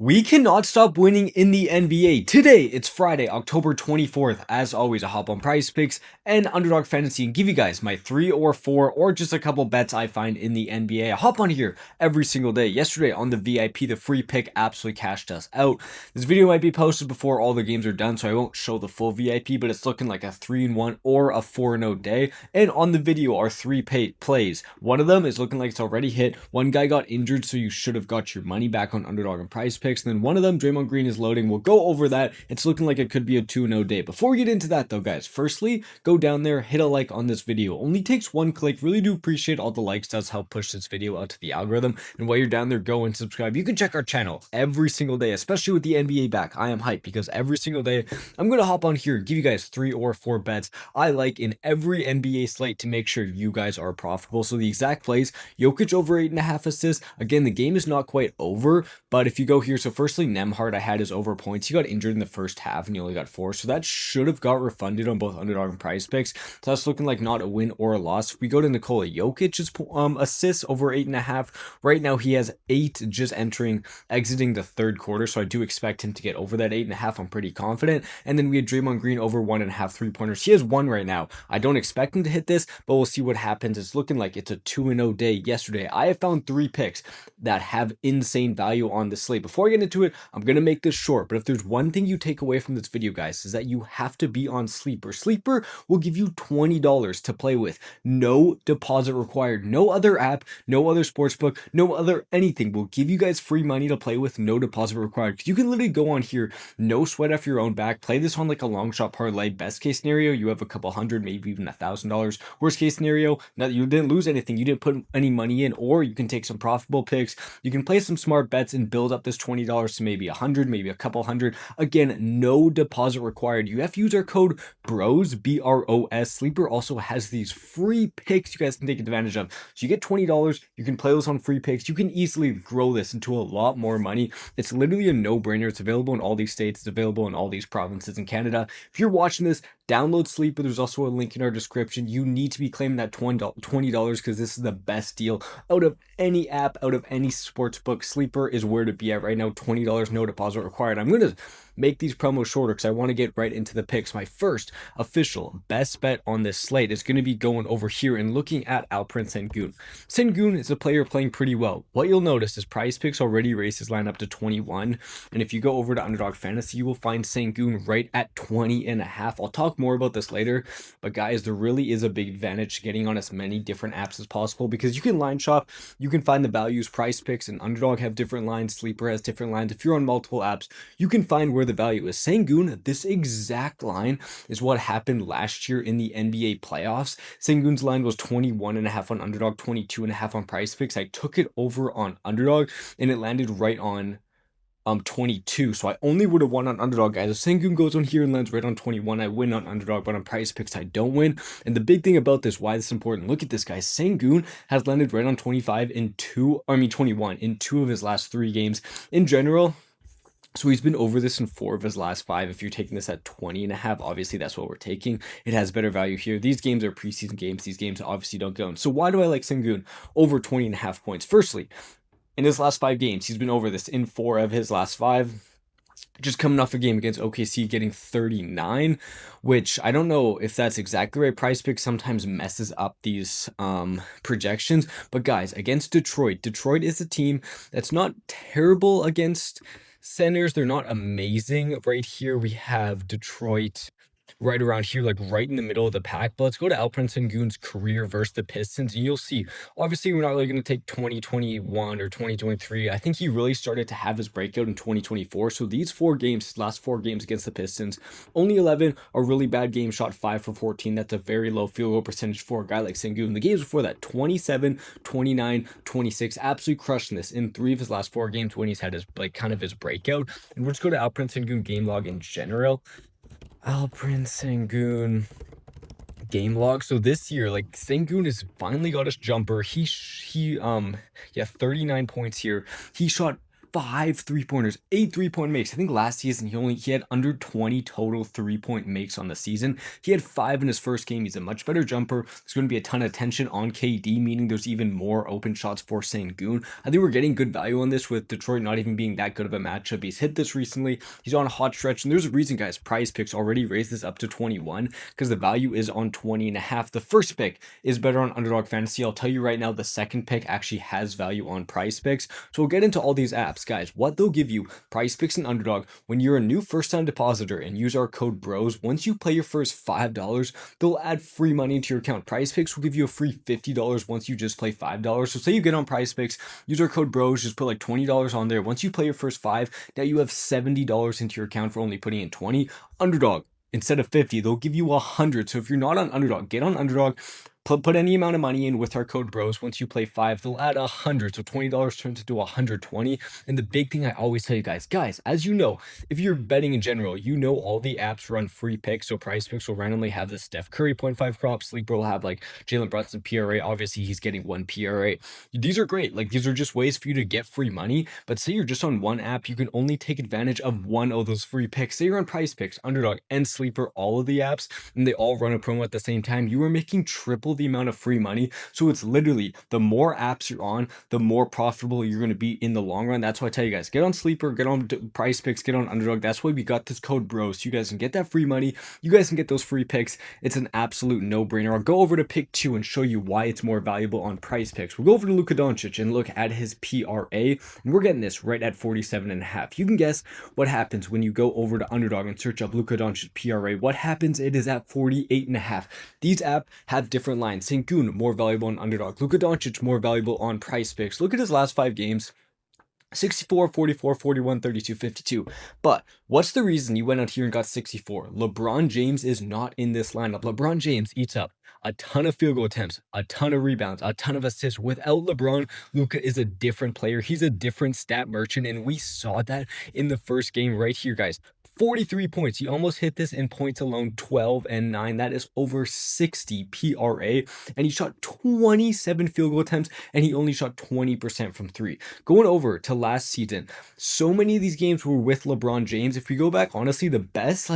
We cannot stop winning in the NBA. Today, it's Friday, October 24th. As always, I hop on PrizePicks and Underdog Fantasy and give you guys my 3 or 4 or just a couple bets I find in the NBA. I hop on here every single day. Yesterday on the VIP, the free pick absolutely cashed us out. This video might be posted before all the games are done, so I won't show the full VIP, but it's looking like a 3-1 or a 4-0 day. And on the video are 3 plays. One of them is looking like it's already hit. One guy got injured, so you should have got your money back on Underdog and PrizePicks. And then one of them, Draymond Green, is loading. We'll go over that. It's looking like it could be a 2-0 day. Before we get into that though, guys, firstly, go down there, hit a like on this video. Only takes one click. Really do appreciate all the likes. Does help push this video out to the algorithm. And while you're down there, go and subscribe. You can check our channel every single day, especially with the NBA back. I am hyped because every single day I'm going to hop on here, give you guys 3 or 4 bets I like in every NBA slate to make sure you guys are profitable. So the exact plays, Jokic over 8.5 assists. Again, the game is not quite over, but if you go here, so firstly, Nembhard I had his over points. He got injured in the first half and he only got 4. So that should have got refunded on both Underdog and PrizePicks. So that's looking like not a win or a loss. If we go to Nikola Jokic's assists over 8.5, right now he has 8 just exiting the third quarter. So I do expect him to get over that 8.5. I'm pretty confident. And then we had Draymond Green over 1.5 3-pointers. He has 1 right now. I don't expect him to hit this, but we'll see what happens. It's looking like it's a 2-0 day. Yesterday, I have found 3 picks that have insane value on the slate. Before I get into it, I'm going to make this short, but if there's one thing you take away from this video, guys, is that you have to be on Sleeper. Sleeper will give you $20 to play with. No deposit required. No other app, no other sportsbook, no other anything will give you guys free money to play with, no deposit required. You can literally go on here, no sweat off your own back, play this on like a long shot parlay. Best case scenario, you have a couple hundred, maybe even $1,000. Worst case scenario, now you didn't lose anything, you didn't put any money in, or you can take some profitable picks. You can play some smart bets and build up this $20 to maybe 100, maybe a couple hundred. Again, no deposit required. You have to use our code BROS, BROS. Sleeper also has these free picks you guys can take advantage of. So you get $20, you can play those on free picks. You can easily grow this into a lot more money. It's literally a no-brainer. It's available in all these states. It's available in all these provinces in Canada. If you're watching this, download Sleeper. There's also a link in our description. You need to be claiming that $20 because this is the best deal out of any app, out of any sportsbook. Sleeper is where to be at right now. $20, no deposit required. I'm going to make these promos shorter because I want to get right into the picks. My first official best bet on this slate is going to be going over here and looking at Alperen Sengun. Sengun is a player playing pretty well. What you'll notice is PrizePicks already raised his line up to 21. And if you go over to Underdog Fantasy, you will find Sengun right at 20.5. I'll talk more about this later, but guys, there really is a big advantage to getting on as many different apps as possible because you can line shop, you can find the values. PrizePicks and Underdog have different lines, Sleeper has different lines. If you're on multiple apps, you can find where the value is. Sengun, this exact line is what happened last year in the NBA playoffs. Sengun's line was 21.5 on Underdog, 22.5 on PrizePicks. I took it over on Underdog and it landed right on 22. So I only would have won on Underdog, guys. If Sengun goes on here and lands right on 21, I win on Underdog, but on PrizePicks I don't win. And the big thing about this, why this is important, look at this, guys. Sengun has landed right on 21 in 2 of his last 3 games. In general, so he's been over this in 4 of his last 5. If you're taking this at 20.5, obviously that's what we're taking. It has better value here. These games are preseason games. These games obviously don't go in. So why do I like Sengun over 20.5 points? Firstly, in his last 5 games, he's been over this in 4 of his last 5. Just coming off a game against OKC getting 39, which I don't know if that's exactly right. PrizePicks sometimes messes up these projections. But guys, against Detroit is a team that's not terrible against centers. They're not amazing. Right here we have Detroit right around here, like right in the middle of the pack. But let's go to Alperen Sengun's career versus the Pistons, and you'll see, obviously, we're not really going to take 2021 or 2023. I think he really started to have his breakout in 2024. So these 4 games, last 4 games against the Pistons, only 11 are really bad games, shot 5 for 14. That's a very low field goal percentage for a guy like Sengun. The games before that, 27, 29, 26, absolutely crushing this in 3 of his last 4 games when he's had his, like, kind of his breakout. And we'll just go to Alperen Sengun game log in general. Alperen Sengun game log. So this year, like, Sengun has finally got his jumper. He 39 points here. He shot 5 3-pointers, 8 3-point makes. I think last season he had under 20 total 3-point makes on the season. He had 5 in his first game. He's a much better jumper. There's going to be a ton of attention on KD, meaning there's even more open shots for Sengun. I think we're getting good value on this with Detroit not even being that good of a matchup. He's hit this recently. He's on a hot stretch, and there's a reason, guys. PrizePicks already raised this up to 21 because the value is on 20.5. The first pick is better on Underdog Fantasy. I'll tell you right now, the second pick actually has value on PrizePicks. So we'll get into all these apps, guys. What they'll give you, PrizePicks and Underdog, when you're a new first-time depositor and use our code BROS, once you play your first $5, they'll add free money into your account. PrizePicks will give you a free $50 once you just play $5. So say you get on PrizePicks, use our code BROS, just put like $20 on there. Once you play your first 5, now you have $70 into your account for only putting in 20. Underdog, instead of 50, they'll give you 100. So if you're not on Underdog, get on Underdog. Put any amount of money in with our code BROS. Once you play 5, they'll add 100. So $20 turns into 120. And the big thing I always tell you guys, as you know, if you're betting in general, you know all the apps run free picks. So PrizePicks will randomly have the Steph Curry 0.5 prop. Sleeper will have like Jalen Brunson PRA. Obviously, he's getting 1 PRA. These are great. Like, these are just ways for you to get free money. But say you're just on one app, you can only take advantage of one of those free picks. Say you're on PrizePicks, Underdog, and Sleeper, all of the apps, and they all run a promo at the same time. You are making triple the amount of free money. So it's literally the more apps you're on, the more profitable you're going to be in the long run. That's why I tell you guys, get on Sleeper, get on PrizePicks, get on Underdog. That's why we got this code BROS. So you guys can get that free money. You guys can get those free picks. It's an absolute no-brainer. I'll go over to pick 2 and show you why it's more valuable on PrizePicks. We'll go over to Luka Doncic and look at his PRA, and we're getting this right at 47.5. You can guess what happens when you go over to Underdog and search up Luka Doncic PRA. What happens? It is at 48.5. These apps have different lines. Sengun, more valuable on Underdog. Luka Doncic, more valuable on PrizePicks. Look at his last 5 games. 64, 44, 41, 32, 52. But what's the reason you went out here and got 64? LeBron James is not in this lineup. LeBron James eats up a ton of field goal attempts, a ton of rebounds, a ton of assists. Without LeBron, Luka is a different player. He's a different stat merchant, and we saw that in the first game right here, guys. 43 points. He almost hit this in points alone, 12 and 9. That is over 60 PRA. And he shot 27 field goal attempts, and he only shot 20% from 3. Going over to last season, so many of these games were with LeBron James. If we go back, honestly, the best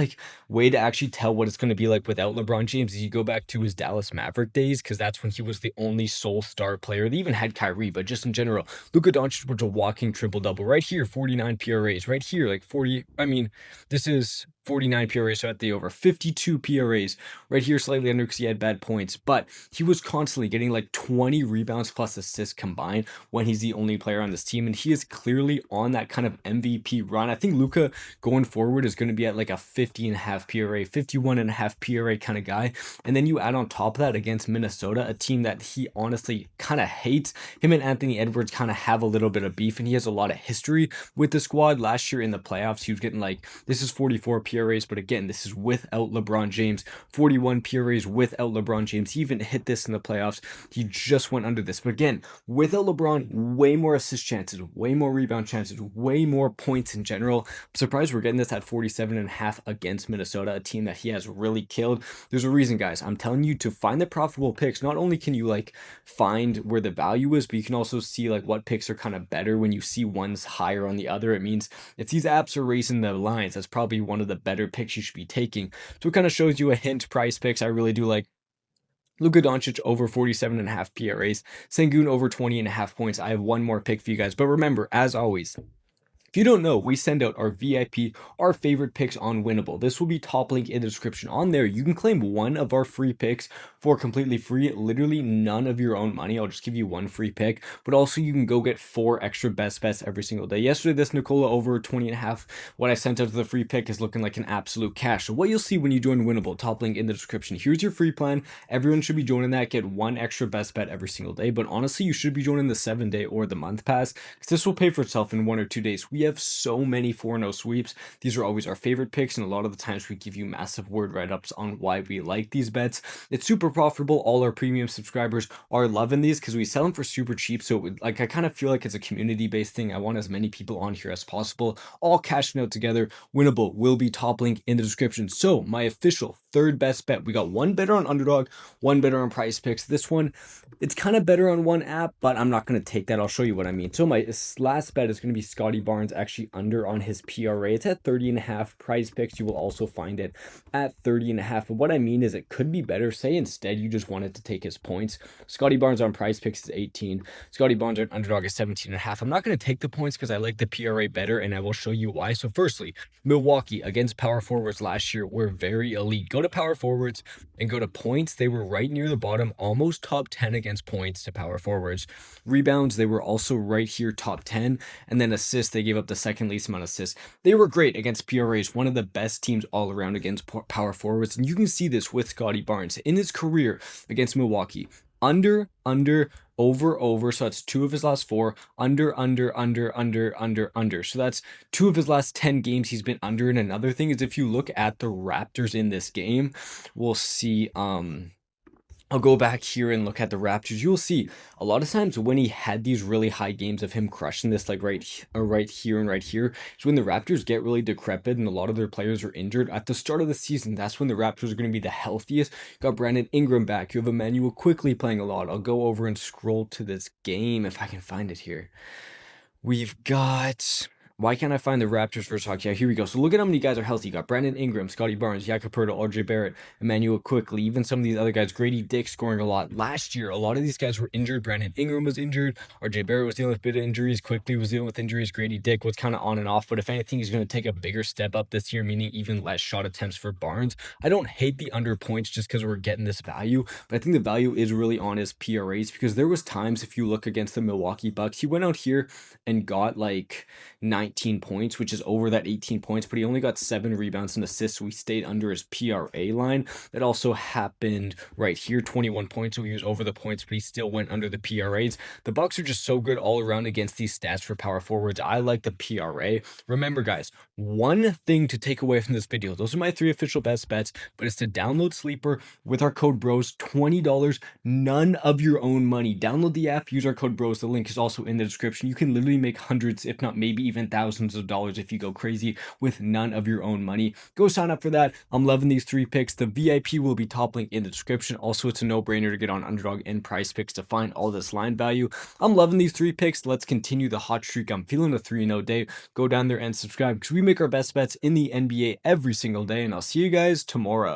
way to actually tell what it's going to be like without LeBron James is you go back to his Dallas Maverick days, because that's when he was the only sole star player. They even had Kyrie, but just in general, Luka Doncic was a walking triple-double. Right here, 49 PRAs. Right here, like 40. I mean, this is 49 PRAs, so at the over. 52 PRAs. Right here, slightly under because he had bad points. But he was constantly getting like 20 rebounds plus assists combined when he's the only player on this team. And he is clearly on that kind of MVP run. I think Luka going forward is going to be at like a 50.5 PRA, 51.5 PRA kind of guy. And then you add on top of that against Minnesota, a team that he honestly kind of hates. Him and Anthony Edwards kind of have a little bit of beef, and he has a lot of history with the squad. Last year in the playoffs, he was getting like, this is 44 PRAs, but again, this is without LeBron James. 41 PRAs without LeBron James. He even hit this in the playoffs. He just went under this. But again, without LeBron, way more assist chances, way more rebound chances, way more points in general. I'm surprised we're getting this at 47.5 against Minnesota, a team that he has really killed. There's a reason, guys. I'm telling you to find the profitable picks. Not only can you like find where the value is, but you can also see like what picks are kind of better when you see one's higher on the other. It means if these apps are raising the lines, that's probably one of the better picks you should be taking. So it kind of shows you a hint. PrizePicks, I really do like Luka Doncic over 47.5 PRAs, Sengun over 20.5 points. I have one more pick for you guys, but remember, as always, if you don't know, we send out our VIP, our favorite picks on Winible. This will be top link in the description. On there, you can claim one of our free picks for completely free, literally none of your own money. I'll just give you one free pick, but also you can go get 4 extra best bets every single day. Yesterday, this Nicola over 20.5, what I sent out to the free pick is looking like an absolute cash. So what you'll see when you join Winible, top link in the description. Here's your free plan. Everyone should be joining that. Get 1 extra best bet every single day, but honestly, you should be joining the 7-day or the month pass, because this will pay for itself in 1 or 2 days. We have so many 4-0 sweeps. These are always our favorite picks, and a lot of the times we give you massive word write-ups on why we like these bets. It's super profitable. All our premium subscribers are loving these because we sell them for super cheap. So I kind of feel like it's a community-based thing. I want as many people on here as possible, all cashing out together. Winible will be top link in the description. So my official third best bet, we got one better on Underdog, one better on PrizePicks. This one, it's kind of better on one app, but I'm not going to take that. I'll show you what I mean. So my last bet is going to be Scotty Barnes, actually under on his PRA. It's at 30.5. PrizePicks, you will also find it at 30.5. But what I mean is it could be better. Say instead you just wanted to take his points. Scotty Barnes on PrizePicks is 18. Scotty Barnes on Underdog is 17.5. I'm not going to take the points because I like the PRA better, and I will show you why. So firstly, Milwaukee against power forwards last year were very elite. Go to power forwards and go to points. They were right near the bottom, almost top 10 against points to power forwards. Rebounds, they were also right here, top 10. And then assists, they gave up the second least amount of assists. They were great against PRAs, one of the best teams all around against power forwards. And you can see this with Scotty Barnes in his career against Milwaukee. Under, over. So that's 2 of his last 4. Under. So that's 2 of his last 10 games he's been under. And another thing is, if you look at the Raptors in this game, we'll see, I'll go back here and look at the Raptors. You'll see a lot of times when he had these really high games of him crushing this, like right here and right here, is when the Raptors get really decrepit and a lot of their players are injured. At the start of the season, that's when the Raptors are going to be the healthiest. You got Brandon Ingram back. You have Emmanuel quickly playing a lot. I'll go over and scroll to this game if I can find it here. We've got... Why can't I find the Raptors versus Hawks? Yeah, here we go. So look at how many guys are healthy. You got Brandon Ingram, Scotty Barnes, Jakob Poeltl, RJ Barrett, Emmanuel quickly, even some of these other guys, Grady Dick scoring a lot. Last year, a lot of these guys were injured. Brandon Ingram was injured. RJ Barrett was dealing with a bit of injuries. Quickly was dealing with injuries. Grady Dick was kind of on and off. But if anything, he's going to take a bigger step up this year, meaning even less shot attempts for Barnes. I don't hate the under points just because we're getting this value, but I think the value is really on his PRAs, because there was times, if you look against the Milwaukee Bucks, he went out here and got like 19 points, which is over that 18 points, but he only got 7 rebounds and assists, so he stayed under his PRA line. That also happened right here, 21 points, so he was over the points, but he still went under the PRAs. The Bucks are just so good all around against these stats for power forwards. I like the PRA. Remember, guys, one thing to take away from this video, those are my 3 official best bets, but it's to download Sleeper with our code BROS, $20, none of your own money. Download the app, use our code BROS. The link is also in the description. You can literally make hundreds, if not maybe even thousands of dollars if you go crazy with none of your own money. Go sign up for that. I'm loving these 3 picks. The VIP will be top link in the description. Also, it's a no-brainer to get on Underdog and PrizePicks to find all this line value. I'm loving these 3 picks. Let's continue the hot streak. I'm feeling a 3-0 day. Go down there and subscribe because we make our best bets in the NBA every single day, and I'll see you guys tomorrow.